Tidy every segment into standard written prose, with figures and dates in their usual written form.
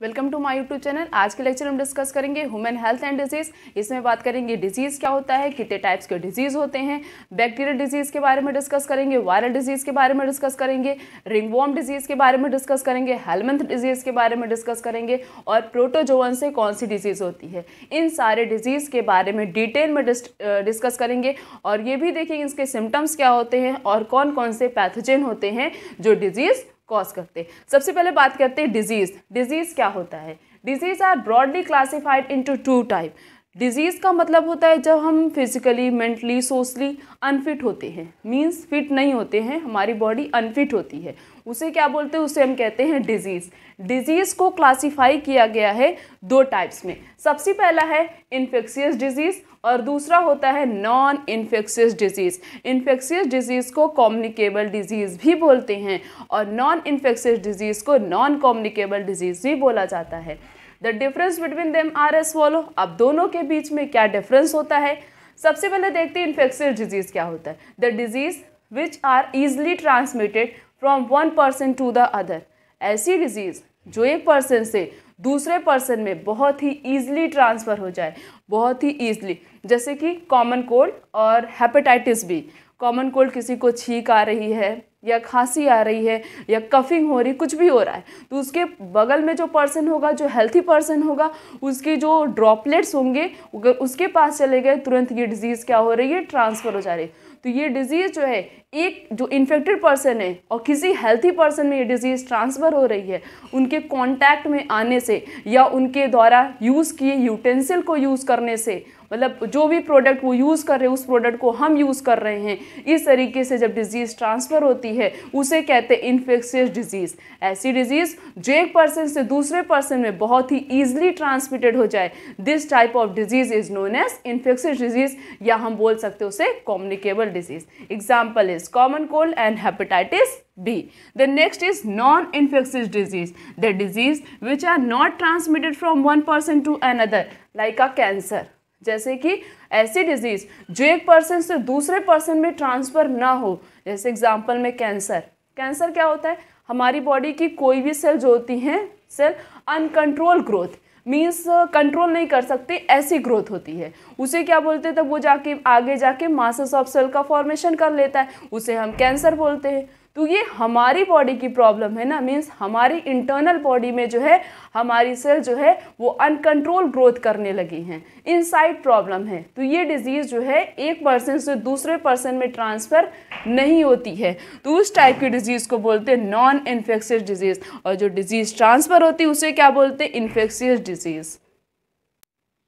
Welcome to my YouTube channel. आज के lecture हम डिस्कस करेंगे ह्यूमन हेल्थ एंड डिजीज़। इसमें बात करेंगे डिजीज़ क्या होता है, कितने टाइप्स के डिजीज़ होते हैं, बैक्टीरियल डिजीज़ के बारे में डिस्कस करेंगे, वायरल डिजीज़ के बारे में डिस्कस करेंगे, रिंगवॉर्म डिजीज़ के बारे में डिस्कस करेंगे, हेलमिंथ डिजीज़ के बारे में डिस्कस करेंगे और प्रोटोजोवन से कौन सी डिजीज़ होती है। इन सारे डिजीज़ के बारे में डिटेल में डिस्कस करेंगे और ये भी देखेंगे इसके सिम्टम्स क्या होते हैं और कौन कौन से पैथोजन होते हैं जो डिजीज़ कॉज करते हैं। सबसे पहले बात करते हैं डिजीज़ क्या होता है। Disease are broadly classified into two type. Disease का मतलब होता है जब हम फिजिकली, मेंटली, सोशली अनफिट होते हैं, मींस फिट नहीं होते हैं, हमारी बॉडी अनफिट होती है, उसे क्या बोलते हैं, उसे हम कहते हैं डिजीज़। डिजीज़ को क्लासिफाई किया गया है दो टाइप्स में। सबसे पहला है इन्फेक्शियस डिजीज़ और दूसरा होता है non infectious disease. Infectious disease को कम्युनिकेबल डिजीज़ भी बोलते हैं और नॉन इन्फेक्शियस डिजीज़ को नॉन कम्युनिकेबल डिजीज़ भी बोला जाता है। The difference between them are as follow. अब दोनों के बीच में क्या डिफरेंस होता है, सबसे पहले देखते हैं इन्फेक्शियस डिजीज़ क्या होता है। The disease which are easily transmitted from one person to the other. ऐसी डिजीज़ जो एक पर्सन से दूसरे पर्सन में बहुत ही ईजिली ट्रांसफ़र हो जाए, बहुत ही ईजिली, जैसे कि कॉमन कोल्ड और हेपेटाइटिस बी। कॉमन कोल्ड किसी को छींक आ रही है या खांसी आ रही है या कफिंग हो रही, कुछ भी हो रहा है, तो उसके बगल में जो पर्सन होगा, जो हेल्थी पर्सन होगा, उसके जो ड्रॉपलेट्स होंगे उसके पास चले गए, तुरंत ये डिजीज़ क्या हो रही है, ट्रांसफ़र हो जा रही है। तो ये डिजीज़ जो है, एक जो इन्फेक्टेड पर्सन है और किसी हेल्थी पर्सन में ये डिजीज़ ट्रांसफ़र हो रही है, उनके कांटेक्ट में आने से या उनके द्वारा यूज़ किए यूटेंसिल को यूज़ करने से, मतलब जो भी प्रोडक्ट वो यूज़ कर रहे हैं उस प्रोडक्ट को हम यूज़ कर रहे हैं, इस तरीके से जब डिजीज़ ट्रांसफ़र होती है उसे कहते हैं इन्फेक्शियस डिजीज़। ऐसी डिजीज़ जो एक पर्सन से दूसरे पर्सन में बहुत ही ईजिली ट्रांसमिटेड हो जाए, this type of disease is known as infectious disease, या हम बोल सकते हैं उसे communicable disease. Example is common cold and hepatitis B. The next is non-infectious disease. The disease which are not transmitted from one person to another, like a cancer. जैसे कि ऐसी disease जो एक पर्सन से दूसरे पर्सन में transfer ना हो, जैसे एग्जांपल में कैंसर। कैंसर क्या होता है, हमारी बॉडी की कोई भी सेल जो होती हैं, cell uncontrol growth, means control नहीं कर सकते, ऐसी ग्रोथ होती है, उसे क्या बोलते हैं, तब वो जाके आगे जाके मासेस ऑफ सेल का फॉर्मेशन कर लेता है, उसे हम कैंसर बोलते हैं। तो ये हमारी बॉडी की प्रॉब्लम है ना, मीन्स हमारी इंटरनल बॉडी में जो है हमारी सेल जो है वो अनकंट्रोल ग्रोथ करने लगी हैं, इनसाइड प्रॉब्लम है। तो ये डिजीज़ जो है एक पर्सन से दूसरे पर्सन में ट्रांसफ़र नहीं होती है, तो उस टाइप की डिजीज़ को बोलते हैं नॉन इन्फेक्शियस डिजीज़। और जो डिजीज़ ट्रांसफ़र होती है उसे क्या बोलते हैं, infectious disease.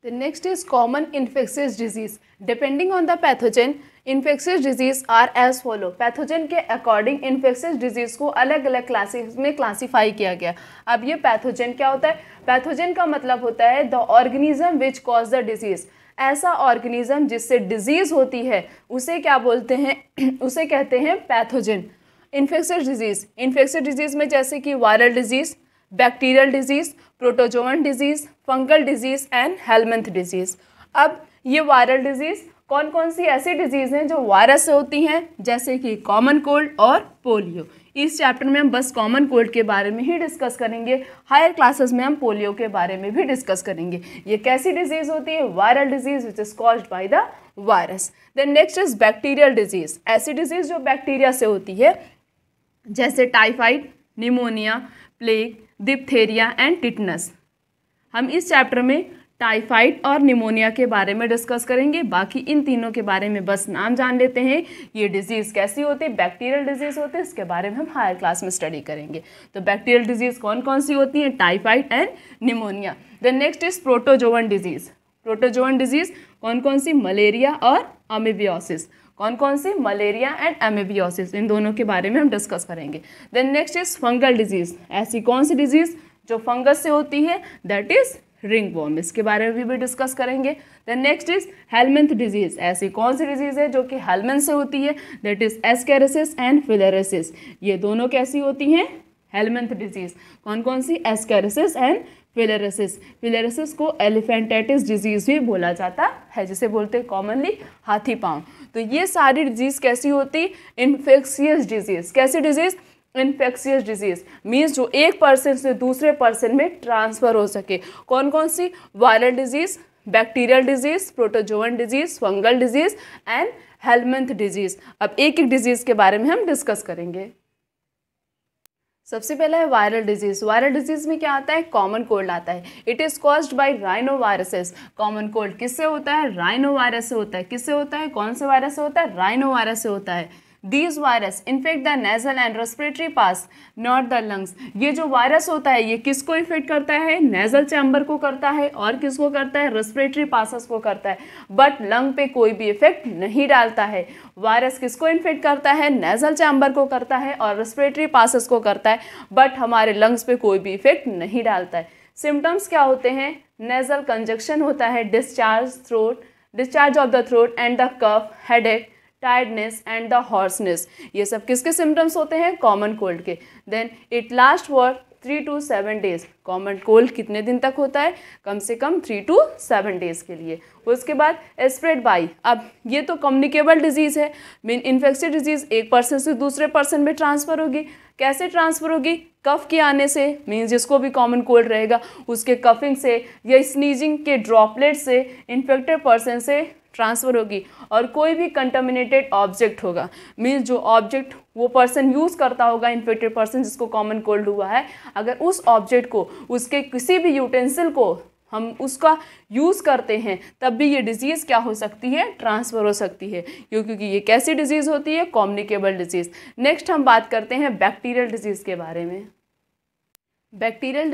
The next is common infectious disease. Depending on the pathogen, infectious disease are as follow. Pathogen के अकॉर्डिंग इन्फेक्शियस डिजीज़ को अलग अलग क्लासेस में क्लासीफाई किया गया। अब ये पैथोजन क्या होता है, पैथोजन का मतलब होता है the organism which cause the disease. ऐसा ऑर्गेनिज्म जिससे डिजीज़ होती है उसे क्या बोलते हैं, उसे कहते हैं पैथोजन। इन्फेक्शियस डिजीज़ में जैसे कि viral disease, bacterial disease, protozoan disease, fungal disease and helminth disease. अब ये वायरल डिजीज़ कौन कौन सी ऐसी डिजीज़ हैं जो वायरस से होती हैं, जैसे कि कॉमन कोल्ड और पोलियो। इस चैप्टर में हम बस कॉमन कोल्ड के बारे में ही डिस्कस करेंगे, हायर क्लासेस में हम पोलियो के बारे में भी डिस्कस करेंगे। ये कैसी डिजीज़ होती है, viral disease which is caused by the virus. Then next is bacterial disease. ऐसी डिजीज़ जो बैक्टीरिया से होती है, जैसे typhoid, pneumonia, plague, diphtheria and tetanus. हम इस चैप्टर में टाइफाइड और निमोनिया के बारे में डिस्कस करेंगे, बाकी इन तीनों के बारे में बस नाम जान लेते हैं। ये डिजीज़ कैसी होती है, बैक्टीरियल डिजीज़ होती है, इसके बारे में हम हायर क्लास में स्टडी करेंगे। तो बैक्टीरियल डिजीज़ कौन कौन सी होती हैं, typhoid and pneumonia. The next is protozoan disease. Protozoan disease कौन कौन सी, मलेरिया और अमीबियोसिस। कौन कौन सी, मलेरिया एंड अमीबियोसिस, इन दोनों के बारे में हम डिस्कस करेंगे। Then next is fungal disease. ऐसी कौन सी डिजीज़ जो फंगस से होती है, दैट इज रिंगवॉर्म, इसके बारे में भी डिस्कस करेंगे। Then next is helminth disease. ऐसी कौन सी डिजीज़ है जो कि हेलमिंथ से होती है, दैट इज एस्केरिसिस एंड फिलेरिसिस। ये दोनों कैसी होती हैं, हेलमिंथ डिजीज़। कौन कौन सी, एस्केरिसिस एंड फिलेरिसिस। फिलेरिसिस को एलिफेंटाइटिस डिजीज़ भी बोला जाता है, जिसे बोलते हैं कॉमनली हाथी पाँव। तो ये सारी डिजीज़ कैसी होती, इन्फेक्शियस डिजीज़। कैसी डिजीज़, इन्फेक्शियस डिजीज मीन्स जो एक पर्सन से दूसरे पर्सन में ट्रांसफर हो सके। कौन कौन सी? Viral disease, bacterial disease, protozoan disease, fungal disease and helminth disease. अब एक एक डिजीज के बारे में हम डिस्कस करेंगे। सबसे पहला है वायरल डिजीज। वायरल डिजीज में क्या आता है? कॉमन कोल्ड आता है। It is caused by rhino viruses. Common cold किससे होता है? राइनो वायरस से होता है। किससे होता है? कौन से वायरस से होता है? राइनो वायरस से होता है। These virus infect the nasal and respiratory pass, not the lungs. ये जो वायरस होता है ये किसको इन्फेक्ट करता है? नेजल चैम्बर को करता है और किसको करता है? रेस्पिरेटरी पासेस को करता है, बट लंग पे कोई भी इफेक्ट नहीं डालता है। वायरस किसको इन्फेक्ट करता है? नेजल चैम्बर को करता है और रेस्पिरेटरी पासेस को करता है, बट हमारे लंग्स पे कोई भी इफेक्ट नहीं डालता है। सिम्टम्स क्या होते हैं? नेजल कंजक्शन होता है, discharge of the throat and the cough, headache, tiredness and the hoarseness. ये सब किसके सिम्टम्स होते हैं? कॉमन कोल्ड के। Then it last for 3 to 7 days. Common cold कितने दिन तक होता है? कम से कम 3 to 7 डेज के लिए। उसके बाद स्प्रेड बाई। अब ये तो कम्युनिकेबल डिजीज़ है, मीन इन्फेक्शियस डिजीज़ एक पर्सन से दूसरे पर्सन में ट्रांसफ़र होगी। कैसे ट्रांसफ़र होगी? कफ के आने से, मीन्स जिसको भी कॉमन कोल्ड रहेगा उसके कफिंग से या स्नीजिंग के ड्रॉपलेट से इन्फेक्टेड पर्सन से ट्रांसफ़र होगी। और कोई भी कंटामिनेटेड ऑब्जेक्ट होगा, मीन्स जो ऑब्जेक्ट वो पर्सन यूज़ करता होगा, इन्फेक्टेड पर्सन जिसको कॉमन कोल्ड हुआ है, अगर उस ऑब्जेक्ट को, उसके किसी भी यूटेंसिल को हम उसका यूज़ करते हैं तब भी ये डिजीज़ क्या हो सकती है? ट्रांसफ़र हो सकती है, क्योंकि ये कैसी डिजीज़ होती है? Communicable disease. नेक्स्ट हम बात करते हैं बैक्टीरियल डिजीज़ के बारे में। बैक्टीरियल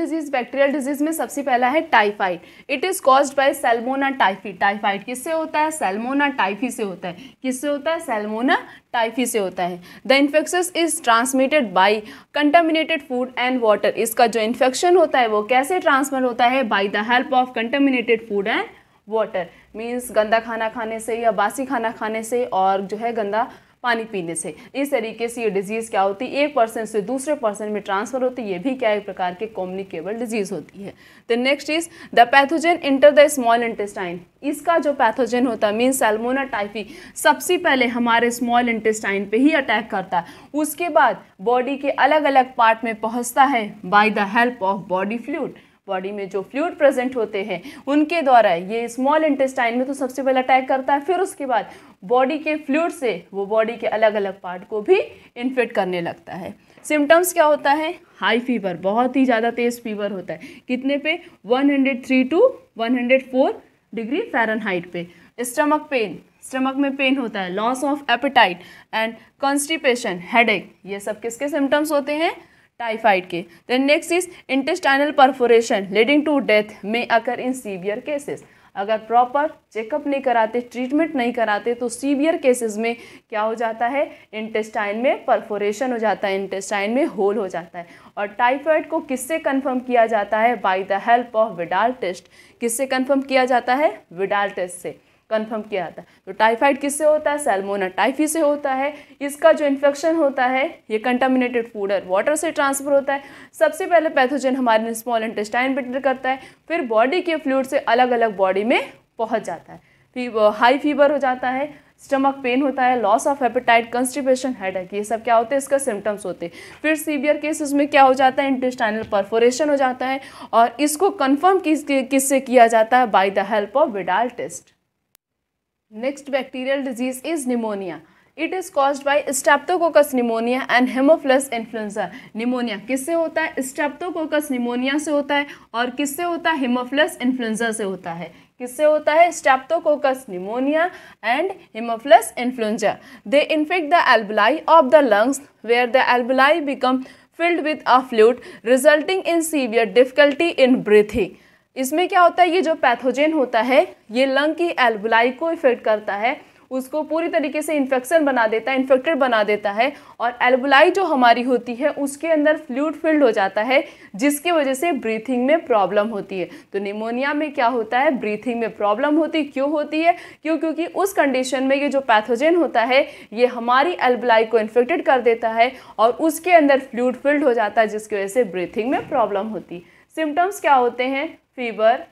डिजीज में सबसे पहला है typhoid. It is caused by salmonella typhi. Typhoid किससे होता है? सैल्मोना टाइफी से होता है। किससे होता है? सैल्मोना टाइफी से होता है। The infection is transmitted by contaminated food and water. इसका जो इन्फेक्शन होता है वो कैसे ट्रांसफर होता है? By the help of contaminated food and water, means गंदा खाना खाने से या बासी खाना खाने से और जो है गंदा पानी पीने से। इस तरीके से ये डिजीज़ क्या होती है? एक पर्सन से दूसरे पर्सन में ट्रांसफ़र होती है। ये भी क्या एक प्रकार के कम्युनिकेबल डिजीज़ होती है। The next is the pathogen enter the small intestine. इसका जो पैथोजन होता है, मीन्स सैल्मोना टाइफी, सबसे पहले हमारे स्मॉल इंटेस्टाइन पे ही अटैक करता है। उसके बाद बॉडी के अलग अलग पार्ट में पहुँचता है by the help of body fluid. Body में जो फ्लूइड प्रेजेंट होते हैं उनके द्वारा ये स्मॉल इंटेस्टाइन में तो सबसे पहले अटैक करता है, फिर उसके बाद बॉडी के फ्लूइड से वो बॉडी के अलग अलग पार्ट को भी इन्फेक्ट करने लगता है। सिम्टम्स क्या होता है? हाई फीवर, बहुत ही ज़्यादा तेज़ फीवर होता है। कितने पे? 103 to 104 डिग्री फ़ारेनहाइट पे। स्टमक पेन, स्टमक में पेन होता है। Loss of appetite and constipation, headache, ये सब किसके सिम्टम्स होते हैं? टाइफाइड के। Then next is intestinal perforation leading to death में अकर इन सीवियर केसेस। अगर प्रॉपर चेकअप नहीं कराते, ट्रीटमेंट नहीं कराते तो सीवियर केसेस में क्या हो जाता है? इंटेस्टाइन में परफोरेशन हो जाता है, इंटेस्टाइन में होल हो जाता है। और टाइफाइड को किससे कंफर्म किया जाता है? By the help of Widal test. किससे कंफर्म किया जाता है? विडाल टेस्ट से कंफर्म किया जाता है। तो टाइफाइड किससे होता है? सैल्मोना टाइफी से होता है। इसका जो इन्फेक्शन होता है ये कंटामिनेटेड फूड और वाटर से ट्रांसफर होता है। सबसे पहले पैथोजन हमारे स्मॉल इंटेस्टाइन पे एंटर करता है, फिर बॉडी के फ्लूइड से अलग अलग बॉडी में पहुंच जाता है। फिर हाई फीवर हो जाता है, स्टमक पेन होता है, loss of apatite, constipation, headache, ये सब क्या होते हैं? इसका सिम्टम्स होते हैं। फिर सीवियर केसेस में क्या हो जाता है? इंटेस्टाइनल परफोरेशन हो जाता है और इसको कन्फर्म किससे किया जाता है? By the help of Widal test. Next bacterial disease is pneumonia. It is caused by streptococcus pneumoniae and haemophilus influenzae. Pneumonia किससे होता है? स्ट्रेप्टोकोकस निमोनिया से होता है और किससे होता है? हेमोफिलस इन्फ्लुएंजा से होता है। किससे होता है? Streptococcus pneumoniae and haemophilus influenza. They infect the एल्बुलाई of the lungs where the एल्बुलाई become filled with a fluid resulting in severe difficulty in breathing. इसमें क्या होता है? ये जो पैथोजन होता है ये लंग की एल्बुलाई को इफेक्ट करता है, उसको पूरी तरीके से इन्फेक्शन बना देता है, इन्फेक्टेड बना देता है और एल्बुलाई जो हमारी होती है उसके अंदर फ्लूइड फिल्ड हो जाता है, जिसकी वजह से ब्रीथिंग में प्रॉब्लम होती है। तो निमोनिया में क्या होता है? ब्रीथिंग में प्रॉब्लम होती है। क्यों होती है? क्योंकि उस कंडीशन में ये जो पैथोजन होता है ये हमारी एल्बुलाई को इन्फेक्टेड कर देता है और उसके अंदर फ्लूइड फिल्ड हो जाता है, जिसकी वजह से ब्रीथिंग में प्रॉब्लम होती है। सिम्टम्स क्या होते हैं? Fever,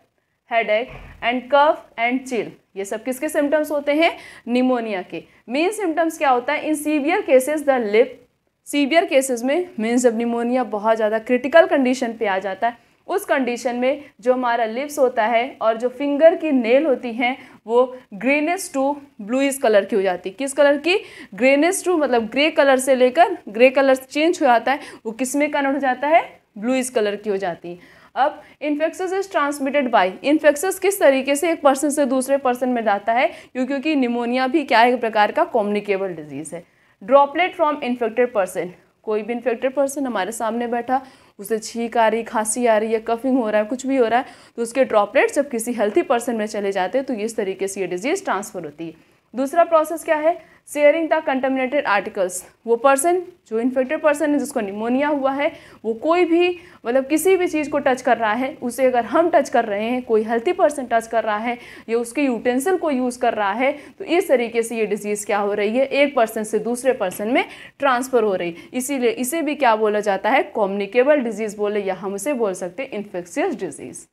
headache and cough and chill, ये सब किसके सिम्टम्स होते हैं? निमोनिया के। मेन सिम्टम्स क्या होता है? इन severe cases the lip, severe cases में मीन्स जब निमोनिया बहुत ज़्यादा क्रिटिकल कंडीशन पे आ जाता है, उस कंडीशन में जो हमारा लिप्स होता है और जो फिंगर की नेल होती हैं वो ग्रेनिश टू ब्लूइश कलर की हो जाती है। किस कलर की? ग्रेनिश टू मतलब ग्रे कलर से लेकर ग्रे कलर चेंज हो जाता है, वो किस में कन्वर्ट हो जाता है? ब्लूइश कलर की हो जाती है। अब infections is transmitted by, infections किस तरीके से एक पर्सन से दूसरे पर्सन में जाता है? क्योंकि निमोनिया भी क्या है? एक प्रकार का कम्युनिकेबल डिजीज़ है। ड्रॉपलेट फ्रॉम इन्फेक्टेड पर्सन, कोई भी इन्फेक्टेड पर्सन हमारे सामने बैठा, उसे छींक आ रही, खांसी आ रही है, कफिंग हो रहा है, कुछ भी हो रहा है, तो उसके ड्रॉपलेट्स जब किसी हेल्थी पर्सन में चले जाते हैं तो इस तरीके से ये डिजीज़ ट्रांसफर होती है। दूसरा प्रोसेस क्या है? शेयरिंग द कंटामिनेटेड आर्टिकल्स, वो पर्सन जो इन्फेक्टेड पर्सन है जिसको निमोनिया हुआ है, वो कोई भी मतलब किसी भी चीज़ को टच कर रहा है, उसे अगर हम टच कर रहे हैं, कोई हेल्थी पर्सन टच कर रहा है या उसके यूटेंसिल को यूज़ कर रहा है, तो इस तरीके से ये डिजीज़ क्या हो रही है? एक पर्सन से दूसरे पर्सन में ट्रांसफ़र हो रही है। इसीलिए इसे भी क्या बोला जाता है? कम्युनिकेबल डिजीज़ बोले, या हम उसे बोल सकते हैं infectious disease.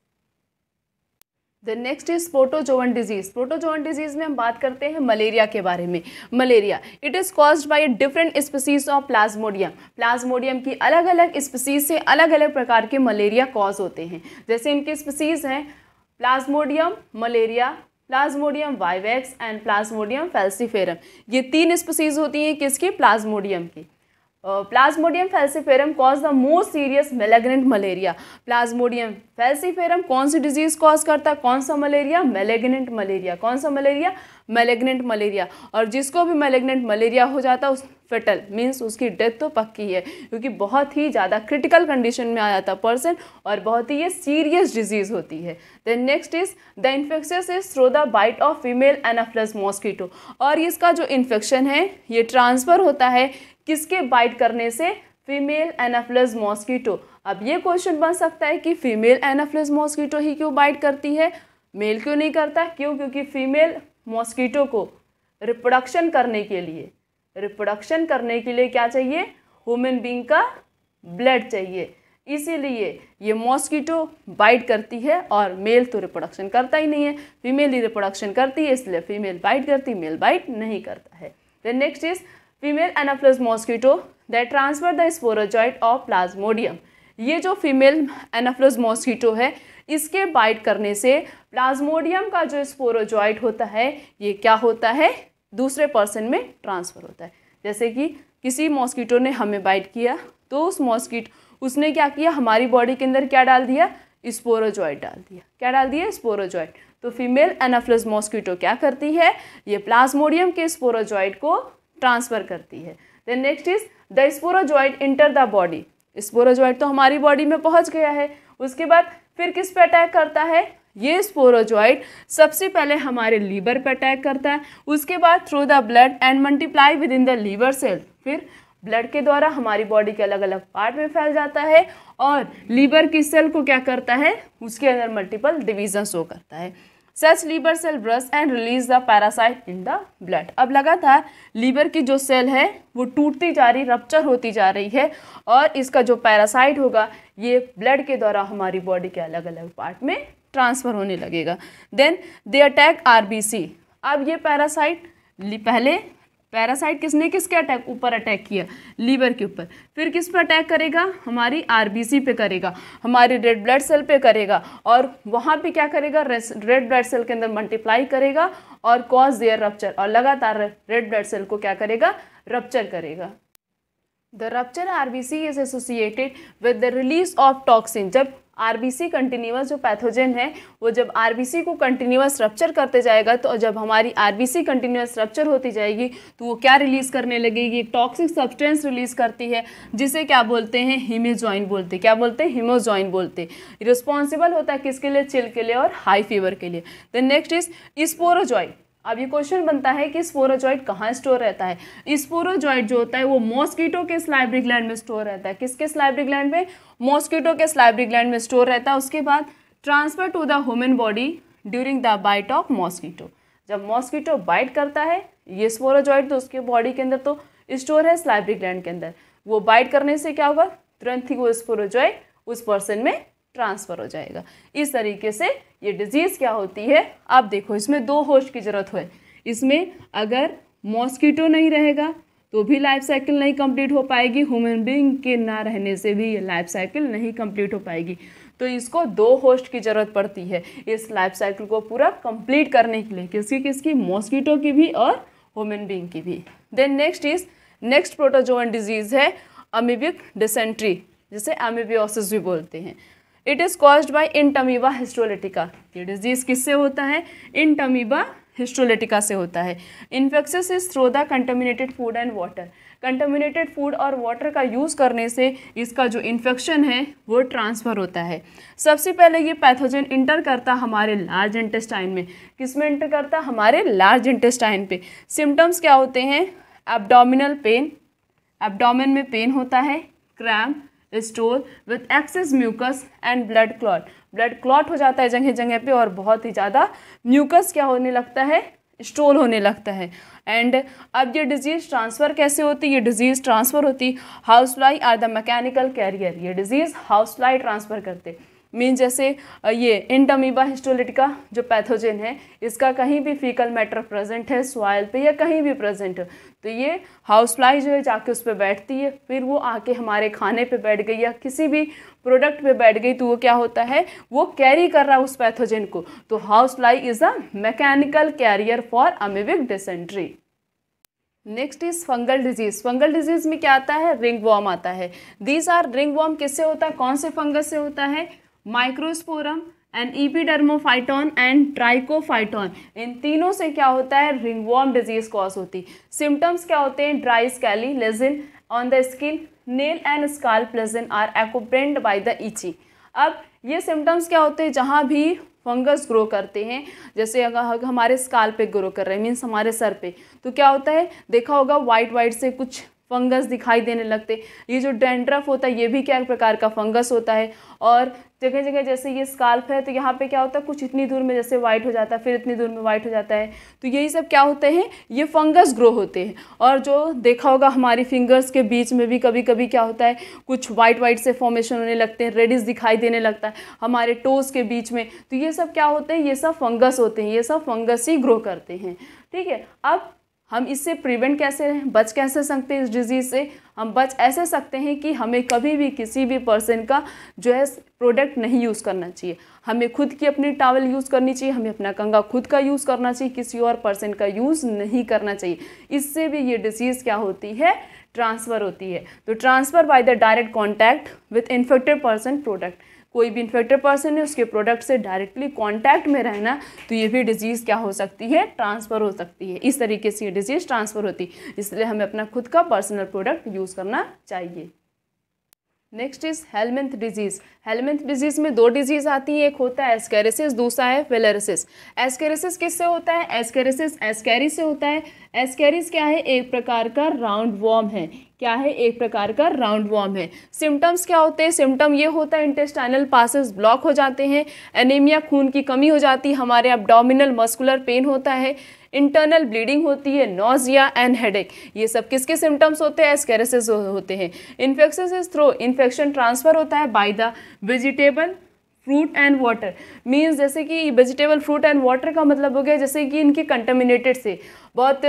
The next is protozoan disease. Protozoan disease में हम बात करते हैं मलेरिया के बारे में। Malaria it is caused by different species of Plasmodium. Plasmodium की अलग अलग स्पीसीज से अलग अलग प्रकार के मलेरिया कॉज होते हैं। जैसे इनके स्पीसीज हैं Plasmodium malaria, Plasmodium vivax and Plasmodium falciparum. ये 3 स्पीसीज होती हैं किसकी? प्लाज्मोडियम की। Plasmodium falciparum cause the most serious malignant malaria. Plasmodium falciparum कौन सी डिजीज कॉज करता है? कौन सा मलेरिया? Malignant malaria. कौन सा मलेरिया? Malignant malaria. और जिसको भी मैलिग्नेंट मलेरिया हो जाता है उस फेटल मीन्स उसकी डेथ तो पक्की है, क्योंकि बहुत ही ज़्यादा क्रिटिकल कंडीशन में आ जाता पर्सन और बहुत ही ये सीरियस डिजीज़ होती है। Then next is the infection is through the bite of female anopheles mosquito. और इसका जो इन्फेक्शन है ये ट्रांसफ़र होता है किसके बाइट करने से? Female anopheles mosquito. अब ये क्वेश्चन बन सकता है कि फीमेल एनाफिलस मॉस्किटो ही क्यों बाइट करती है, मेल क्यों नहीं करता? क्यों? क्योंकि फीमेल मॉस्किटो को रिप्रोडक्शन करने के लिए क्या चाहिए? ह्यूमन बीइंग का ब्लड चाहिए। इसीलिए ये मॉस्किटो बाइट करती है और मेल तो रिप्रोडक्शन करता ही नहीं है, फीमेल ही रिप्रोडक्शन करती है, इसलिए फीमेल बाइट करती, मेल बाइट नहीं करता है। Then next is female anopheles mosquito that transfer the sporozoite of plasmodium. ये जो फीमेल एनाफिलस मॉस्किटो है इसके बाइट करने से प्लाज्मोडियम का जो स्पोरोजॉइट होता है ये क्या होता है? दूसरे पर्सन में ट्रांसफ़र होता है। जैसे कि किसी मॉस्किटो ने हमें बाइट किया तो उस मॉस्किटो उसने क्या किया? हमारी बॉडी के अंदर क्या डाल दिया? स्पोरोजॉइट डाल दिया। क्या डाल दिया? स्पोरोजॉइट। तो फीमेल एनाफिलस मॉस्किटो क्या करती है? ये प्लाज्मोडियम के स्पोरोजॉइट को ट्रांसफ़र करती है। Then next is the sporozoite enter the body. Sporozoite तो हमारी बॉडी में पहुंच गया है, उसके बाद फिर किस पे अटैक करता है? ये स्पोरोजॉइट सबसे पहले हमारे लीवर पे अटैक करता है, उसके बाद through the blood and multiply with in the liver cell. फिर ब्लड के द्वारा हमारी बॉडी के अलग अलग पार्ट में फैल जाता है और लीवर की सेल को क्या करता है? उसके अंदर मल्टीपल डिवीजन शो करता है। Such liver cell burst and release the parasite in the blood. अब लगातार लीवर की जो सेल है वो टूटती जा रही, रप्चर होती जा रही है और इसका जो पैरासाइट होगा ये ब्लड के द्वारा हमारी बॉडी के अलग अलग पार्ट में ट्रांसफ़र होने लगेगा। Then they attack RBC. अब ये पैरासाइट किसने किसके अटैक ऊपर अटैक किया? लीवर के ऊपर। फिर किस पर अटैक करेगा? हमारी आरबीसी पे करेगा, हमारी रेड ब्लड सेल पे करेगा और वहाँ पे क्या करेगा? रेड ब्लड सेल के अंदर मल्टीप्लाई करेगा और कॉज देयर रप्चर, और लगातार रेड ब्लड सेल को क्या करेगा? रप्चर करेगा। The rupture RBC is associated with the release of toxin. जब आरबीसी कंटिन्यूअस जो पैथोजन है वो जब आरबीसी को कंटिन्यूअस रप्चर करते जाएगा, तो जब हमारी आरबीसी कंटिन्यूअस रप्चर होती जाएगी तो वो क्या रिलीज़ करने लगेगी? एक टॉक्सिक सब्सटेंस रिलीज़ करती है जिसे क्या बोलते हैं? हीमोजॉइन बोलते। क्या बोलते हैं? हीमोजॉइन बोलते। रिस्पॉन्सिबल होता है किसके लिए? चिल के लिए और हाई फीवर के लिए। Then next is sporozoite. अब ये क्वेश्चन बनता है कि स्पोरोजॉइट कहाँ स्टोर रहता है? स्पोरोजॉइट जो होता है वो मॉस्किटो के सलाइवरी ग्लैंड में स्टोर रहता है। किसके सलाइवरी ग्लैंड में? मॉस्किटो के सलाइवरी ग्लैंड में स्टोर रहता है। उसके बाद transfer to the human body during the bite of mosquito. जब मॉस्किटो बाइट करता है ये स्पोरोजॉइट तो उसके बॉडी के अंदर तो स्टोर है सलाइवरी ग्लैंड के अंदर, वो बाइट करने से क्या होगा? तुरंत ही वो स्पोरोजॉइट उस पर्सन में ट्रांसफ़र हो जाएगा। इस तरीके से ये डिजीज़ क्या होती है? अब देखो इसमें 2 होस्ट की ज़रूरत है। इसमें अगर मॉस्किटो नहीं रहेगा तो भी लाइफ साइकिल नहीं कंप्लीट हो पाएगी, ह्यूमन बीइंग के ना रहने से भी ये लाइफ साइकिल नहीं कंप्लीट हो पाएगी। तो इसको 2 होस्ट की ज़रूरत पड़ती है इस लाइफ साइकिल को पूरा कंप्लीट करने के लिए, किसकी मॉस्किटो की भी और ह्यूमन बीइंग की भी। देन नेक्स्ट प्रोटोजोअन डिजीज़ है अमीबिक डिसेंट्री, जिसे अमीबियोसिस भी बोलते हैं। It is caused by entamoeba histolytica. ये डिजीज़ किससे होता है? इंटमीबा हिस्टोलिटिका से होता है। Infectious is through the contaminated food and water. Contaminated food और वाटर का यूज़ करने से इसका जो इन्फेक्शन है वो ट्रांसफ़र होता है। सबसे पहले ये पैथोजन इंटर करता हमारे लार्ज इंटेस्टाइन में। किस में इंटर करता? हमारे लार्ज इंटेस्टाइन पे। सिम्टम्स क्या होते हैं? एब्डोमिनल पेन, एब्डोमेन में पेन होता है, cramp, stool with excess mucus and blood clot हो जाता है जगह जगह पे, और बहुत ही ज़्यादा म्यूकस क्या होने लगता है? स्टोल होने लगता है। एंड अब ये डिजीज़ ट्रांसफ़र कैसे होती है? ये डिजीज़ ट्रांसफ़र होती house fly are the mechanical carrier. ये डिजीज़ हाउस फ्लाई ट्रांसफ़र करते मीन जैसे ये इंटमीबा हिस्टोलिटिका जो पैथोजन है, इसका कहीं भी फीकल मैटर प्रेजेंट है सॉइल पे या कहीं भी प्रेजेंट है, तो ये हाउस फ्लाई जो है जाके उस पर बैठती है, फिर वो आके हमारे खाने पे बैठ गई या किसी भी प्रोडक्ट पे बैठ गई, तो वो क्या होता है? वो कैरी कर रहा है उस पैथोजन को। तो house fly is a mechanical carrier for amoebic dysentery. Next is fungal disease. Fungal disease में क्या आता है? रिंगवॉर्म आता है। दीज आर रिंगवॉर्म किससे होता है? कौन से फंगस से होता है? Microsporum and epidermophyton and trichophyton, इन तीनों से क्या होता है? रिंगवॉर्म डिजीज कॉज होती। सिम्टम्स क्या होते हैं? Dry scaly lesion on the skin, nail and scalp lesion are accompanied by the itchy. अब ये सिम्टम्स क्या होते हैं? जहाँ भी फंगस ग्रो करते हैं, जैसे अगर हमारे स्काल पे ग्रो कर रहे हैं मीन्स हमारे सर पे, तो क्या होता है? देखा होगा वाइट से कुछ फंगस दिखाई देने लगते। ये जो डैंड्रफ होता है ये भी क्या प्रकार का फंगस होता है। और जगह जगह जैसे ये स्काल्प है तो यहाँ पे क्या होता है? कुछ इतनी दूर में जैसे वाइट हो जाता है, फिर इतनी दूर में वाइट हो जाता है, तो यही सब क्या होते हैं? ये फंगस ग्रो होते हैं। और जो देखा होगा हमारी फिंगर्स के बीच में भी कभी कभी क्या होता है? कुछ वाइट से फॉर्मेशन होने लगते हैं, रेडिश दिखाई देने लगता है हमारे टोज के बीच में, तो ये सब क्या होते हैं? ये सब फंगस होते हैं, ये सब फंगस ही ग्रो करते हैं। ठीक है, अब हम इससे प्रिवेंट कैसे रहें, बच कैसे सकते हैं इस डिजीज़ से? हम बच ऐसे सकते हैं कि हमें कभी भी किसी भी पर्सन का जो है प्रोडक्ट नहीं यूज़ करना चाहिए। हमें खुद की अपनी टॉवल यूज़ करनी चाहिए, हमें अपना कंघा खुद का यूज़ करना चाहिए, किसी और पर्सन का यूज़ नहीं करना चाहिए। इससे भी ये डिजीज़ क्या होती है? ट्रांसफ़र होती है। तो transfer by the direct contact with infected person product. कोई भी इन्फेक्टेड पर्सन है उसके प्रोडक्ट से डायरेक्टली कांटेक्ट में रहना, तो ये भी डिजीज़ क्या हो सकती है? ट्रांसफ़र हो सकती है। इस तरीके से ये डिजीज़ ट्रांसफ़र होती है, इसलिए हमें अपना खुद का पर्सनल प्रोडक्ट यूज़ करना चाहिए। Next is helminth disease. Helminth disease में 2 डिजीज़ आती है, एक होता है एस्केरिसिस, दूसरा है फिलेरिसिस। एस्केरिसिस किससे होता है? एस्केरिसिस एस्कैरी से होता है। एस्कैरिस क्या है? एक प्रकार का राउंड वॉर्म है। क्या है? एक प्रकार का राउंड वॉर्म है। सिम्टम्स क्या होते हैं? सिम्टम ये होता है इंटेस्टाइनल पासेस ब्लॉक हो जाते हैं, एनीमिया खून की कमी हो जाती है, हमारे एब्डोमिनल मस्कुलर पेन होता है, इंटरनल ब्लीडिंग होती है, नॉजिया एंड हेडेक। ये सब किसके सिम्टम्स होते हैं? एस्केरिसिस होते हैं। Infection is through, infection transfer होता है by the vegetable fruit and water. Means जैसे कि वेजिटेबल फ्रूट एंड वाटर का मतलब हो गया जैसे कि इनके कंटेमिनेटेड से बहुत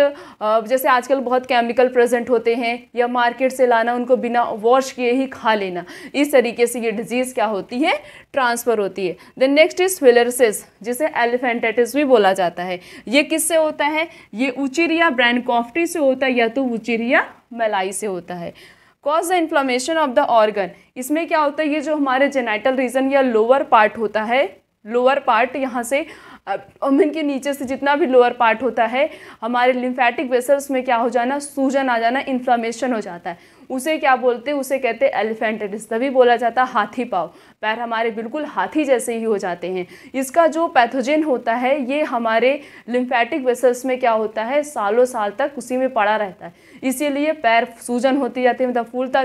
जैसे आजकल बहुत केमिकल प्रेजेंट होते हैं, या मार्केट से लाना उनको बिना वॉश किए ही खा लेना, इस तरीके से ये डिजीज़ क्या होती है? ट्रांसफ़र होती है। देन नेक्स्ट इज फिलेरिसिस, जिसे एलिफेंटाइटिस भी बोला जाता है। ये किससे होता है? ये उचिरिया ब्रैनकॉफ्टी से होता है या तो उचिरिया मेलाई से होता है। Cause the inflammation of the organ, इसमें क्या होता है? ये जो हमारे जेनाइटल रीजन या लोअर पार्ट होता है, लोअर पार्ट यहाँ से अमेन के नीचे से जितना भी लोअर पार्ट होता है, हमारे लिम्फेटिक वेसल्स में क्या हो जाना? सूजन आ जाना, इन्फ्लामेशन हो जाता है, उसे क्या बोलते हैं? उसे कहते हैं एलिफेंटाइटिस। तभी बोला जाता है हाथी पाँव, पैर हमारे बिल्कुल हाथी जैसे ही हो जाते हैं। इसका जो पैथोजन होता है ये हमारे लिम्फेटिक वेसल्स में क्या होता है? सालों साल तक उसी में पड़ा रहता है, इसीलिए पैर सूजन होती जाती है, मतलब फूलता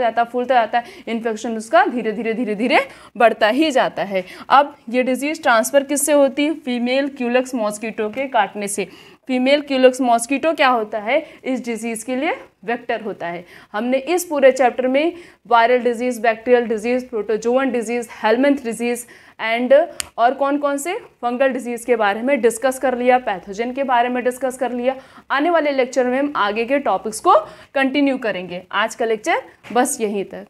जाता है, इन्फेक्शन उसका धीरे धीरे बढ़ता ही जाता है। अब ये डिजीज़ ट्रांसफ़र किससे होती है? फीमेल क्यूलेक्स मॉस्किटो के काटने से। फीमेल क्यूलेक्स मॉस्किटो क्या होता है, इस डिजीज़ के लिए वेक्टर होता है। हमने इस पूरे चैप्टर में viral disease, bacterial disease, protozoan disease, helminth disease and और कौन कौन से फंगल डिजीज़ के बारे में डिस्कस कर लिया, पैथोजन के बारे में डिस्कस कर लिया। आने वाले लेक्चर में हम आगे के टॉपिक्स को कंटिन्यू करेंगे। आज का लेक्चर बस यहीं तक।